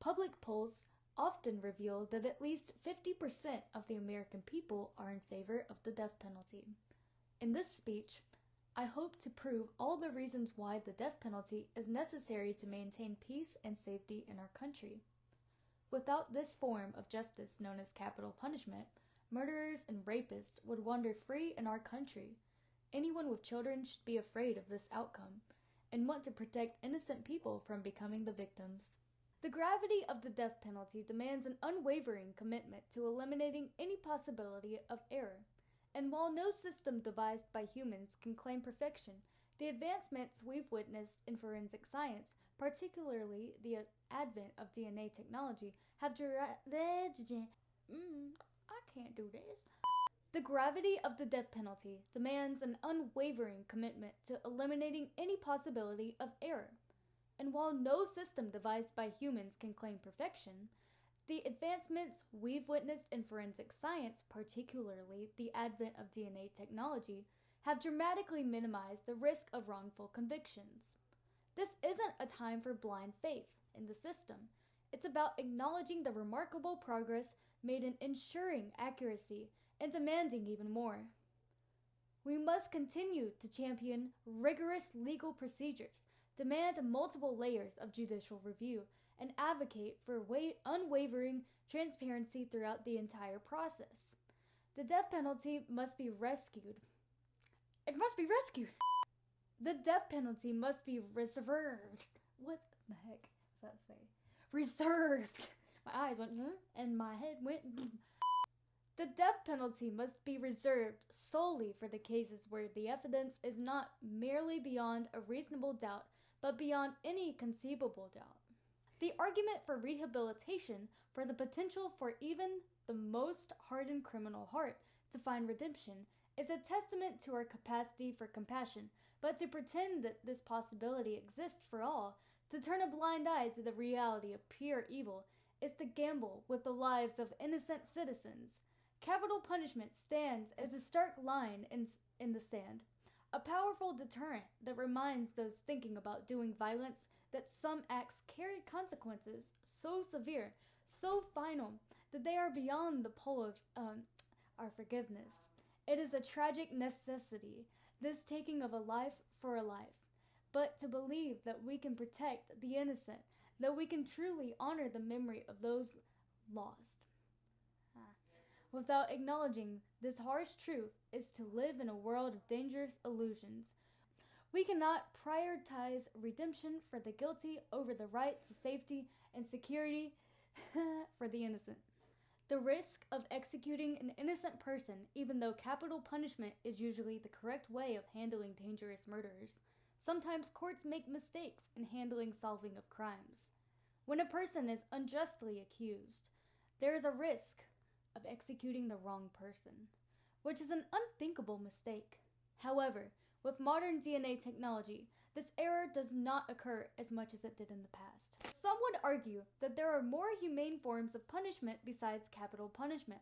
Public polls often reveal that at least 50% of the American people are in favor of the death penalty. In this speech, I hope to prove all the reasons why the death penalty is necessary to maintain peace and safety in our country. Without this form of justice known as capital punishment, murderers and rapists would wander free in our country. Anyone with children should be afraid of this outcome and want to protect innocent people from becoming the victims. The gravity of the death penalty demands an unwavering commitment to eliminating any possibility of error. And while no system devised by humans can claim perfection, the advancements we've witnessed in forensic science, particularly the advent of DNA technology, have I can't do this. The gravity of the death penalty demands an unwavering commitment to eliminating any possibility of error. And while no system devised by humans can claim perfection, the advancements we've witnessed in forensic science, particularly the advent of DNA technology, have dramatically minimized the risk of wrongful convictions. This isn't a time for blind faith in the system. It's about acknowledging the remarkable progress made in ensuring accuracy and demanding even more. We must continue to champion rigorous legal procedures, demand multiple layers of judicial review, and advocate for unwavering transparency throughout the entire process. The death penalty must be rescued. It must be rescued! The death penalty must be reserved. What the heck does that say? Reserved! My eyes went, and my head went. The death penalty must be reserved solely for the cases where the evidence is not merely beyond a reasonable doubt, but beyond any conceivable doubt. The argument for rehabilitation, for the potential for even the most hardened criminal heart to find redemption, is a testament to our capacity for compassion, but to pretend that this possibility exists for all, to turn a blind eye to the reality of pure evil, is to gamble with the lives of innocent citizens. Capital punishment stands as a stark line in the sand, a powerful deterrent that reminds those thinking about doing violence that some acts carry consequences so severe, so final, that they are beyond the pale of our forgiveness. It is a tragic necessity, this taking of a life for a life. But to believe that we can protect the innocent, that we can truly honor the memory of those lost, without acknowledging this harsh truth, is to live in a world of dangerous illusions. We cannot prioritize redemption for the guilty over the right to safety and security for the innocent. The risk of executing an innocent person, even though capital punishment is usually the correct way of handling dangerous murderers. Sometimes courts make mistakes in solving of crimes. When a person is unjustly accused, there is a risk of executing the wrong person, which is an unthinkable mistake. However, with modern DNA technology, this error does not occur as much as it did in the past. Some would argue that there are more humane forms of punishment besides capital punishment.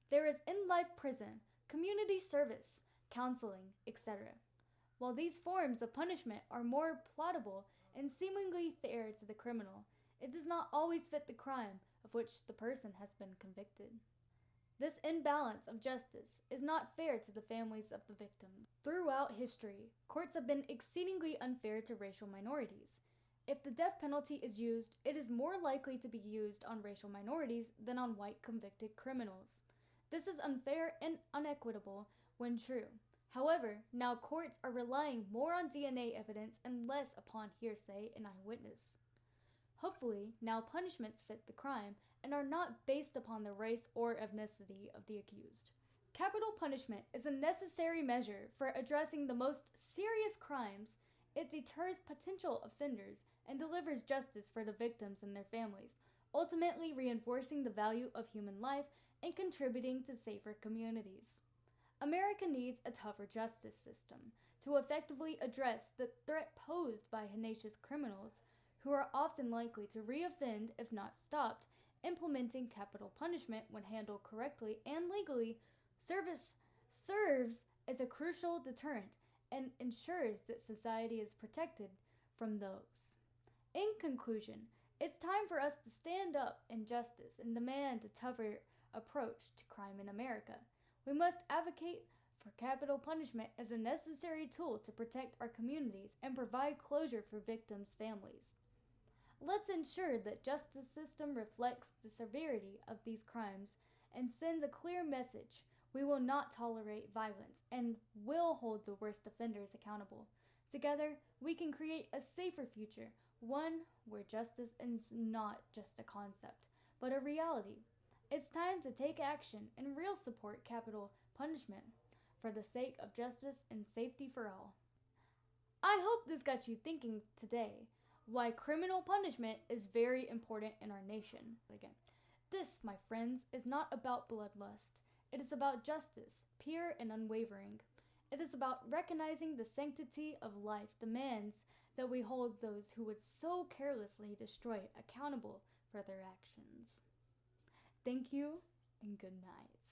There is in-life prison, community service, counseling, etc. While these forms of punishment are more palatable and seemingly fair to the criminal, it does not always fit the crime of which the person has been convicted. This imbalance of justice is not fair to the families of the victims. Throughout history, courts have been exceedingly unfair to racial minorities. If the death penalty is used, it is more likely to be used on racial minorities than on white convicted criminals. This is unfair and unequitable when true. However, now courts are relying more on DNA evidence and less upon hearsay and eyewitness. Hopefully, now punishments fit the crime and are not based upon the race or ethnicity of the accused. Capital punishment is a necessary measure for addressing the most serious crimes. It deters potential offenders and delivers justice for the victims and their families, ultimately reinforcing the value of human life and contributing to safer communities. America needs a tougher justice system to effectively address the threat posed by heinous criminals who are often likely to reoffend if not stopped. Implementing capital punishment, when handled correctly and legally, serves as a crucial deterrent and ensures that society is protected from those. In conclusion, It's time for us to stand up in justice and demand a tougher approach to crime in America. We must advocate for capital punishment as a necessary tool to protect our communities and provide closure for victims' families. Let's ensure that justice system reflects the severity of these crimes and sends a clear message. We will not tolerate violence and will hold the worst offenders accountable. Together, we can create a safer future, one where justice is not just a concept, but a reality. It's time to take action and real support capital punishment for the sake of justice and safety for all. I hope this got you thinking today why criminal punishment is very important in our nation. Again, this, my friends, is not about bloodlust. It is about justice, pure and unwavering. It is about recognizing the sanctity of life demands that we hold those who would so carelessly destroy it accountable for their actions. Thank you and good night.